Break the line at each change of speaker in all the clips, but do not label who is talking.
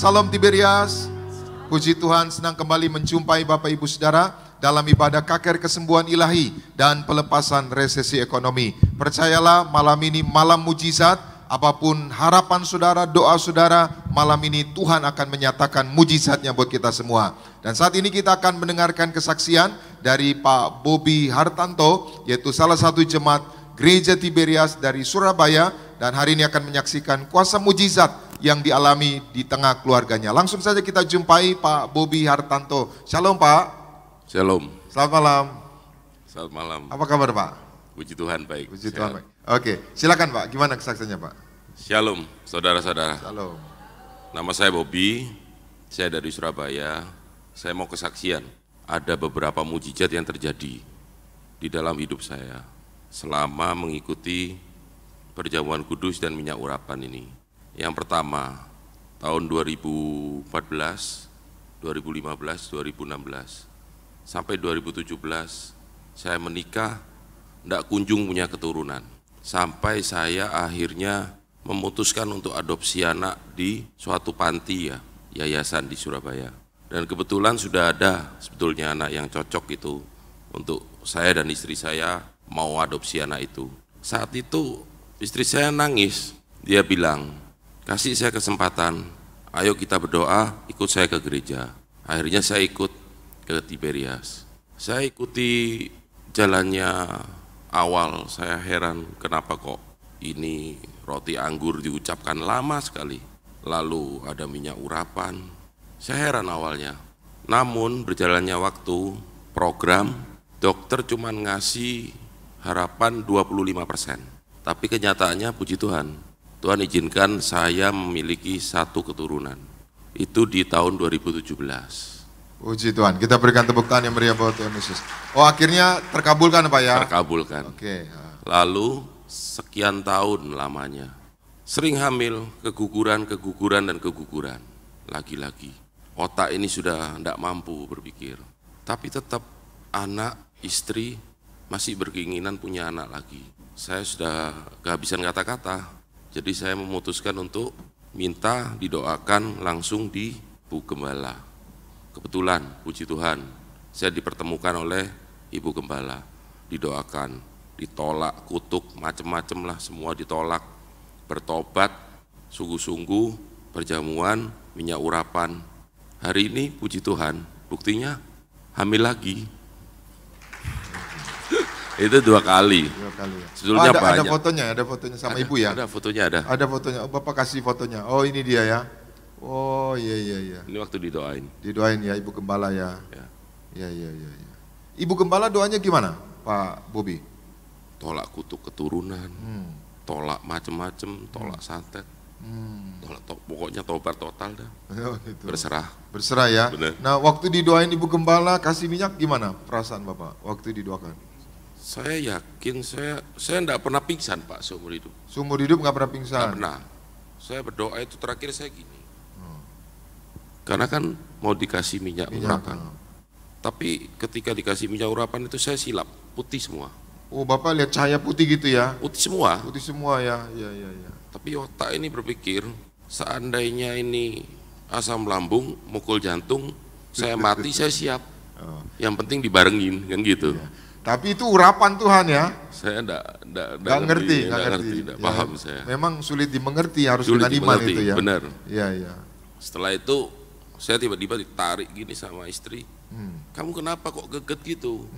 Salam Tiberias. Puji Tuhan, senang kembali menjumpai Bapak Ibu Saudara dalam ibadah KKR kesembuhan ilahi dan pelepasan resesi ekonomi. Percayalah, malam ini malam mujizat. Apapun harapan saudara, doa saudara, malam ini Tuhan akan menyatakan mujizatnya buat kita semua. Dan saat ini kita akan mendengarkan kesaksian dari Pak Bobi Hartanto, yaitu salah satu jemaat Gereja Tiberias dari Surabaya, dan hari ini akan menyaksikan kuasa mujizat yang dialami di tengah keluarganya. Langsung saja kita jumpai Pak Bobi Hartanto. Shalom Pak.
Shalom.
Selamat malam.
Selamat malam.
Apa kabar Pak?
Puji Tuhan baik.
Puji Tuhan baik. Oke, silakan Pak. Gimana kesaksiannya Pak?
Shalom, saudara-saudara.
Shalom.
Nama saya Bobi. Saya dari Surabaya. Saya mau kesaksian. Ada beberapa mujizat yang terjadi di dalam hidup saya selama mengikuti perjamuan kudus dan minyak urapan ini. Yang pertama, tahun 2014, 2015, 2016, sampai 2017, saya menikah, tidak kunjung punya keturunan. Sampai saya akhirnya memutuskan untuk adopsi anak di suatu panti ya, yayasan di Surabaya. Dan kebetulan sudah ada sebetulnya anak yang cocok itu untuk saya dan istri saya mau adopsi anak itu. Saat itu istri saya nangis, dia bilang, kasih saya kesempatan, ayo kita berdoa, ikut saya ke gereja. Akhirnya saya ikut ke Tiberias. Saya ikuti jalannya awal, saya heran kenapa kok ini roti anggur diucapkan lama sekali. Lalu ada minyak urapan, saya heran awalnya. Namun berjalannya waktu, program, dokter cuma ngasih harapan 25%. Tapi kenyataannya puji Tuhan, Tuhan izinkan saya memiliki satu keturunan. Itu di tahun 2017.
Puji Tuhan, kita berikan tepuk tangan yang meriah buat Tuhan Yesus. Oh, akhirnya terkabulkan Pak ya?
Terkabulkan.
Oke.
Lalu sekian tahun lamanya, sering hamil, keguguran dan keguguran. Lagi-lagi, otak ini sudah tidak mampu berpikir. Tapi tetap anak, istri masih berkeinginan punya anak lagi. Saya sudah kehabisan kata-kata, jadi saya memutuskan untuk minta didoakan langsung di Bu Gembala. Kebetulan, puji Tuhan, saya dipertemukan oleh Ibu Gembala, didoakan, ditolak, kutuk, macam-macam lah, semua ditolak, bertobat, sungguh-sungguh, perjamuan, minyak urapan. Hari ini, puji Tuhan, buktinya hamil lagi. Itu 2 kali.
2 kali ya.
Sebetulnya
ada
banyak.
ada fotonya sama
Ada,
Ibu ya?
Ada fotonya ada.
Ada fotonya, oh, Bapak kasih fotonya. Oh ini dia ya. Oh iya.
Ini waktu didoain.
Didoain ya Ibu Gembala ya.
Ya.
Iya. Ibu Gembala doanya gimana Pak Bobi?
Tolak kutuk keturunan, tolak macem-macem, tolak santet, pokoknya tobat total dah.
Oh, gitu.
Berserah
ya.
Bener.
Nah waktu didoain Ibu Gembala kasih minyak gimana perasaan Bapak waktu didoakan?
Saya yakin saya enggak pernah pingsan Pak seumur hidup.
Seumur hidup nggak pernah pingsan?
Nggak pernah. Saya berdoa itu terakhir saya gini. Karena kan mau dikasih minyak urapan. Tapi ketika dikasih minyak urapan itu saya silap, putih semua.
Oh Bapak lihat cahaya putih gitu ya?
Putih semua.
Putih semua ya.
Tapi otak ini berpikir, seandainya ini asam lambung, mukul jantung, saya mati, saya siap. Yang penting dibarengin, kan gitu.
Iya. Tapi itu urapan Tuhan ya?
Saya enggak
ngerti.
enggak paham saya.
Memang sulit dimengerti, harus
Sulit
dengan iman
dimengerti,
itu ya?
Benar.
Iya.
Setelah itu, saya tiba-tiba ditarik gini sama istri. Kamu kenapa kok geget gitu?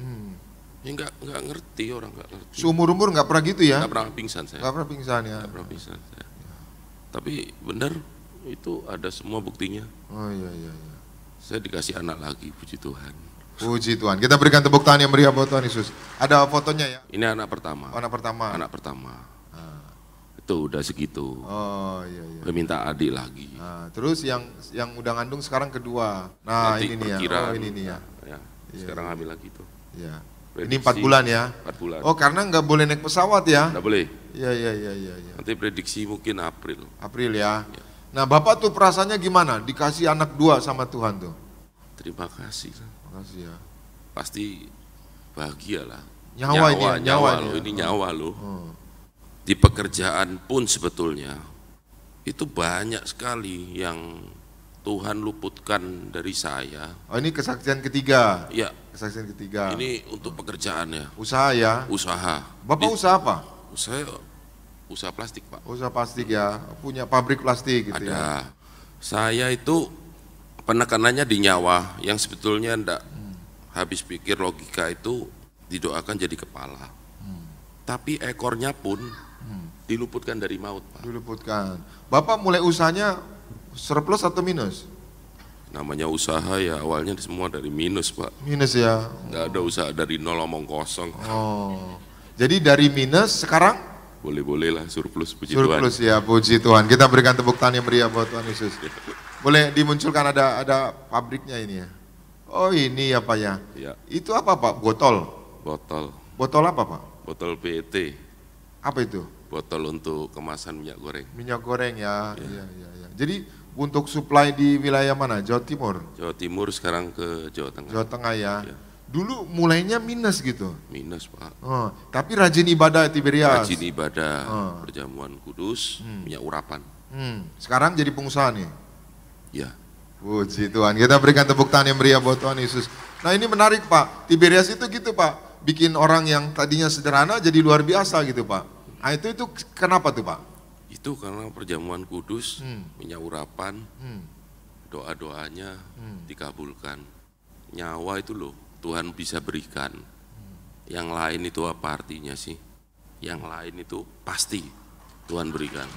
Ya enggak ngerti, orang enggak ngerti.
Seumur-umur nggak pernah gitu ya?
Enggak pernah pingsan saya.
Nggak pernah pingsan ya?
Enggak pernah pingsan saya. Tapi benar, itu ada semua buktinya.
Oh iya.
Saya dikasih anak lagi, puji Tuhan.
Puji Tuhan. Kita berikan tepuk tangan yang meriah buat Tuhan Yesus. Ada fotonya ya?
Ini anak pertama.
Oh, anak pertama.
Anak pertama. Itu udah segitu.
Oh iya.
Saya minta adik lagi.
Nah, terus yang udah ngandung sekarang kedua. Nah
Nanti
ini nih ya. Oh ini nih ya.
Ya, sekarang hamil lagi tuh.
Iya.
Prediksi,
Ini 4 bulan ya?
4 bulan.
Oh karena nggak boleh naik pesawat ya?
Nggak boleh.
Iya.
Nanti prediksi mungkin April.
April ya.
Ya.
Nah Bapak tuh perasaannya gimana? Dikasih anak 2 sama Tuhan tuh?
Terima kasih.
Makasih ya.
Pasti bahagia lah.
Nyawa
loh, ini nyawa loh.
Oh.
Di pekerjaan pun sebetulnya itu banyak sekali yang Tuhan luputkan dari saya.
Oh, ini kesaksian ketiga.
Ya,
Kesaksian ketiga.
ini untuk pekerjaannya.
Usaha ya.
Usaha.
Bapak usaha apa?
Usaha plastik, Pak.
Usaha plastik ya. Punya pabrik plastik gitu ya.
Ada. Saya itu penekanannya di nyawa yang sebetulnya ndak habis pikir logika itu didoakan jadi kepala. Tapi ekornya pun diluputkan dari maut, Pak.
Diluputkan. Bapak mulai usahanya surplus atau minus?
Namanya usaha ya awalnya semua dari minus, Pak.
Minus ya.
Nggak ada usaha dari nol omong kosong.
Oh. Jadi dari minus sekarang
Boleh-boleh lah surplus, puji Tuhan.
surplus ya, puji Tuhan. Kita berikan tepuk tangan yang meriah buat Tuhan Yesus. Boleh dimunculkan ada pabriknya ini ya. Oh, ini ya Pak ya.
Ya,
Itu apa Pak? Botol.
botol.
Botol apa Pak?
Botol PET.
Apa itu?
Botol untuk kemasan minyak goreng.
Minyak goreng ya. Iya, iya, iya. Jadi untuk supply di wilayah mana? Jawa Timur,
Jawa Timur sekarang ke Jawa Tengah.
Jawa Tengah ya.
Ya.
Dulu mulainya minus gitu.
Minus, Pak.
Oh, tapi rajin ibadah Tiberias.
Rajin ibadah, perjamuan kudus, minyak urapan.
Sekarang jadi pengusaha nih.
Ya,
Puji Tuhan. Kita berikan tepuk tangan yang meriah buat Tuhan Yesus. Nah, ini menarik Pak. Tiberias itu gitu Pak. Bikin orang yang tadinya sederhana jadi luar biasa gitu Pak. Nah, itu kenapa tuh Pak?
itu karena perjamuan kudus, minyak urapan, doa-doanya dikabulkan. Nyawa itu loh Tuhan bisa berikan. Yang lain itu apa artinya sih? Yang lain itu pasti Tuhan berikan.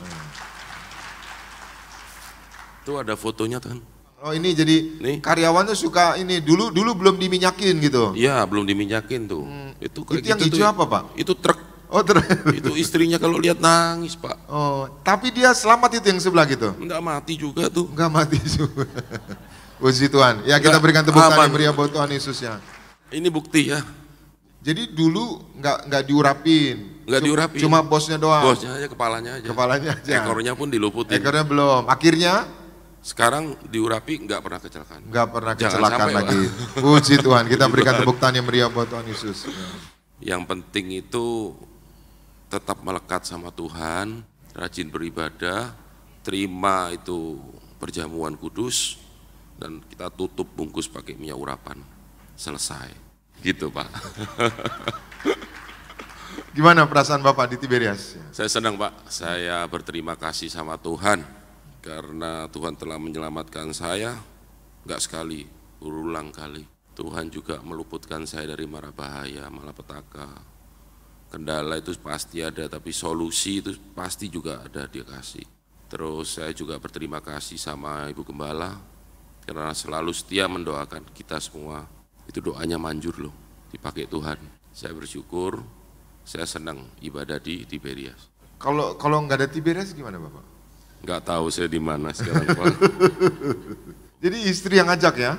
Itu ada fotonya kan?
Oh, ini jadi
Nih.
karyawannya suka ini dulu belum diminyakin gitu.
Iya, belum diminyakin tuh. Itu kayak
Itu yang
gitu
hijau
tuh.
apa Pak?
Itu truk.
Oh,
Itu istrinya kalau lihat nangis, Pak.
oh, tapi dia selamat itu yang sebelah gitu.
Enggak mati juga tuh.
Enggak mati juga. Puji Tuhan. Ya, kita
Enggak,
berikan tepuk tangan
aman.
yang meriah buat Tuhan Yesus ya.
Ini bukti ya.
Jadi dulu nggak diurapin.
Nggak diurapin.
Cuma bosnya doang.
Bosnya aja, kepalanya aja.
Kepalanya aja.
Ekornya pun diluputin.
Ekornya belum. Akhirnya
Sekarang diurapi nggak pernah kecelakaan.
nggak pernah
Jangan
kecelakaan
sampai,
lagi. Puji Tuhan. Kita berikan tepuk tangan yang meriah buat Tuhan Yesus.
Yang penting itu tetap melekat sama Tuhan, rajin beribadah, terima itu perjamuan kudus, dan kita tutup bungkus pakai minyak urapan. Selesai. Gitu, Pak.
Gimana perasaan Bapak di Tiberias?
Saya senang, Pak. Saya berterima kasih sama Tuhan karena Tuhan telah menyelamatkan saya, enggak sekali, berulang kali. Tuhan juga meluputkan saya dari mara bahaya, malapetaka. Kendala itu pasti ada, tapi solusi itu pasti juga ada, Dia kasih. Terus saya juga berterima kasih sama Ibu Gembala karena selalu setia mendoakan kita semua. Itu doanya manjur loh, dipakai Tuhan. Saya bersyukur, saya senang ibadah di Tiberias.
Kalau nggak ada Tiberias gimana Bapak?
Nggak tahu saya di mana sekarang, Pak.
Jadi istri yang ngajak ya?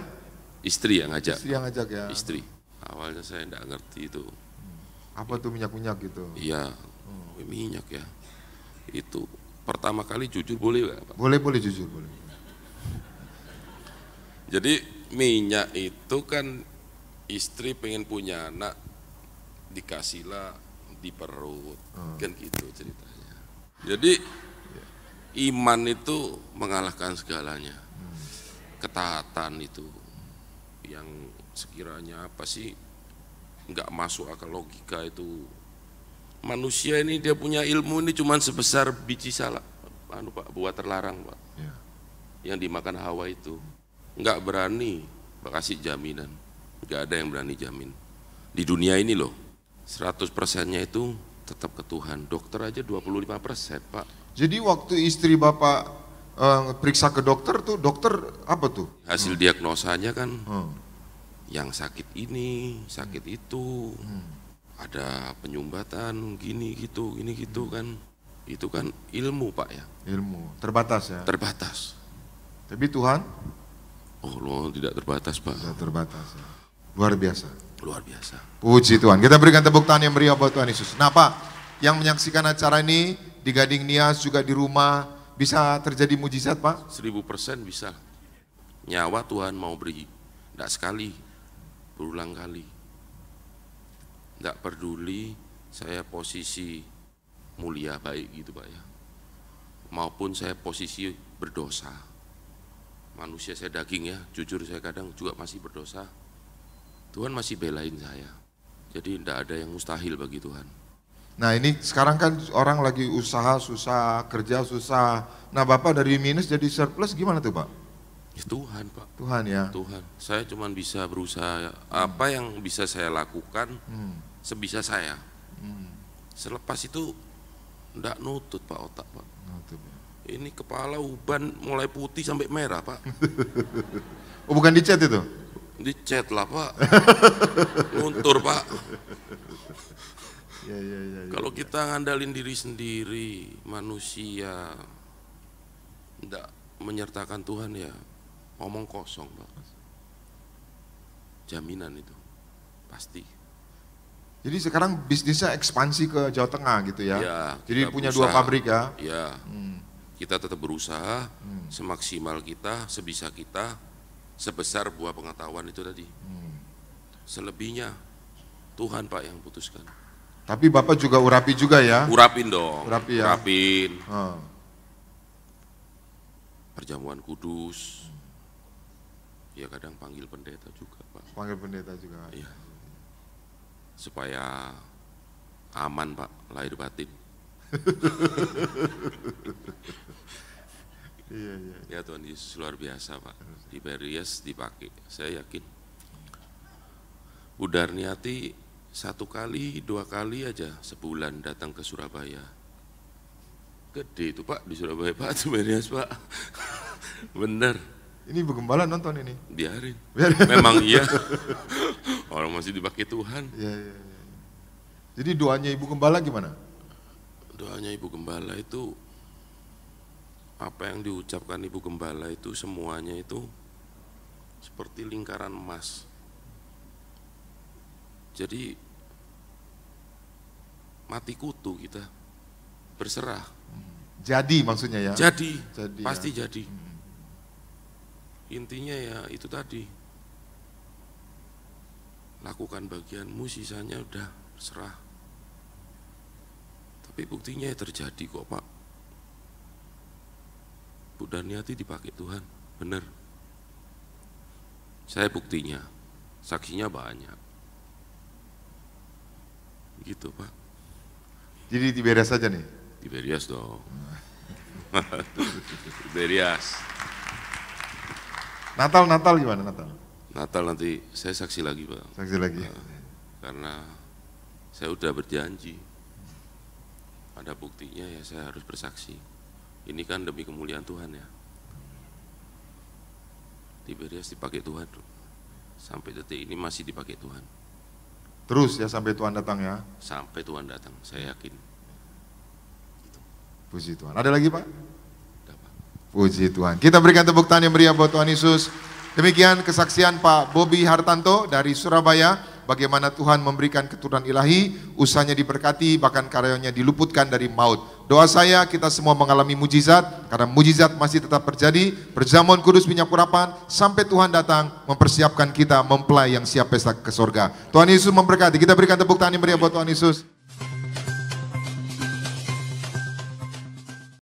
Istri yang ngajak.
Istri yang ngajak ya?
Istri. Awalnya saya nggak ngerti itu.
Apa tuh minyak-minyak gitu?
Iya, minyak ya. Itu pertama kali jujur boleh nggak, Pak?
Boleh jujur, boleh.
Jadi minyak itu kan istri pengen punya anak, dikasihlah di perut, kan gitu ceritanya. Jadi iman itu mengalahkan segalanya. Ketaatan itu yang sekiranya apa sih nggak masuk akal logika itu. Manusia ini dia punya ilmu ini cuma sebesar biji salak, Pak, buah terlarang, Pak.
Ya.
Yang dimakan Hawa itu nggak berani kasih jaminan, nggak ada yang berani jamin. Di dunia ini loh, 100%-nya itu tetap ke Tuhan. Dokter aja 25%, Pak.
Jadi waktu istri Bapak periksa ke dokter tuh, dokter apa tuh?
Hasil diagnosanya kan
Hmm.
yang sakit ini, sakit itu, ada penyumbatan, gini gitu kan. Itu kan ilmu, Pak ya,
Ilmu, terbatas ya?
terbatas.
Tapi Tuhan
Oh loh, tidak terbatas, Pak,
tidak terbatas ya. Luar biasa.
luar biasa.
Puji Tuhan. Kita berikan tepuk tangan yang meriah buat Tuhan Yesus. Nah Pak, yang menyaksikan acara ini di Gading Nias juga di rumah, bisa terjadi mujizat Pak?
1000% bisa. Nyawa Tuhan mau beri, tidak sekali, berulang kali. Tidak peduli saya posisi mulia baik gitu, Pak ya, maupun saya posisi berdosa, manusia, saya daging ya, jujur saya kadang juga masih berdosa. Tuhan masih belain saya. Jadi tidak ada yang mustahil bagi Tuhan.
Nah ini sekarang kan orang lagi usaha susah, kerja susah. Nah Bapak dari minus jadi surplus gimana tuh Pak?
Ya, Tuhan Pak.
Tuhan ya.
Tuhan. Saya cuma bisa berusaha apa yang bisa saya lakukan sebisa saya. Selepas itu tidak nutut Pak otak Pak.
Nutut, ya.
Ini kepala uban mulai putih sampai merah Pak.
Oh bukan dicat itu?
Dicat lah Pak. Luntur Pak.
Ya.
Kalau kita ngandalin diri sendiri, manusia tidak menyertakan Tuhan ya ngomong kosong Pak. Jaminan itu pasti.
Jadi sekarang bisnisnya ekspansi ke Jawa Tengah gitu ya?
Ya,
jadi punya
berusaha.
2 pabrik ya?
Ya, kita tetap berusaha semaksimal kita, sebisa kita, sebesar buah pengetahuan itu tadi. Selebihnya Tuhan Pak yang putuskan.
Tapi Bapak juga urapi juga ya?
Urapin dong,
Urapi ya?
urapin. Perjamuan kudus, ya kadang panggil pendeta juga Pak.
Panggil pendeta juga?
Iya. Supaya aman Pak, lahir batin.
Iya.
Ya Tuhan Yesus luar biasa Pak, diberias dipakai, saya yakin. Bu Darniati 1 kali, 2 kali aja sebulan datang ke Surabaya. Gede itu Pak, di Surabaya Pak, itu berias Pak. Bener.
Ini Bu Gembala nonton ini?
Biarin. Memang iya, orang masih dipakai Tuhan.
Iya. Jadi doanya Ibu Gembala gimana?
Doanya Ibu Gembala itu, apa yang diucapkan Ibu Gembala itu semuanya itu seperti lingkaran emas. Jadi mati kutu kita, berserah.
Jadi maksudnya ya?
Jadi pasti
ya.
jadi. Intinya ya itu tadi, lakukan bagianmu, sisanya udah serah. Tapi buktinya ya terjadi kok Pak. Bu Darniati dipakai Tuhan, bener. Saya buktinya, saksinya banyak. Gitu Pak.
Jadi diberias saja nih?
Diberias dong. Diberias.
Natal gimana Natal?
Natal nanti saya saksi lagi Pak.
Saksi lagi.
Karena saya udah berjanji. Ada buktinya ya saya harus bersaksi. Ini kan demi kemuliaan Tuhan ya. Diberias dipakai Tuhan. Sampai detik ini masih dipakai Tuhan.
Terus ya sampai Tuhan datang ya?
Sampai Tuhan datang, saya yakin.
Puji Tuhan. Ada lagi Pak?
Udah, Pak.
Puji Tuhan. Kita berikan tepuk tangan yang meriah buat Tuhan Yesus. Demikian kesaksian Pak Bobi Hartanto dari Surabaya, bagaimana Tuhan memberikan keturunan ilahi, usahanya diberkati, bahkan karyanya diluputkan dari maut. Doa saya kita semua mengalami mujizat, karena mujizat masih tetap terjadi, perjamuan kudus minyak urapan, sampai Tuhan datang mempersiapkan kita mempelai yang siap pesta ke sorga. Tuhan Yesus memberkati, kita berikan tepuk tangan yang meriah buat Tuhan Yesus.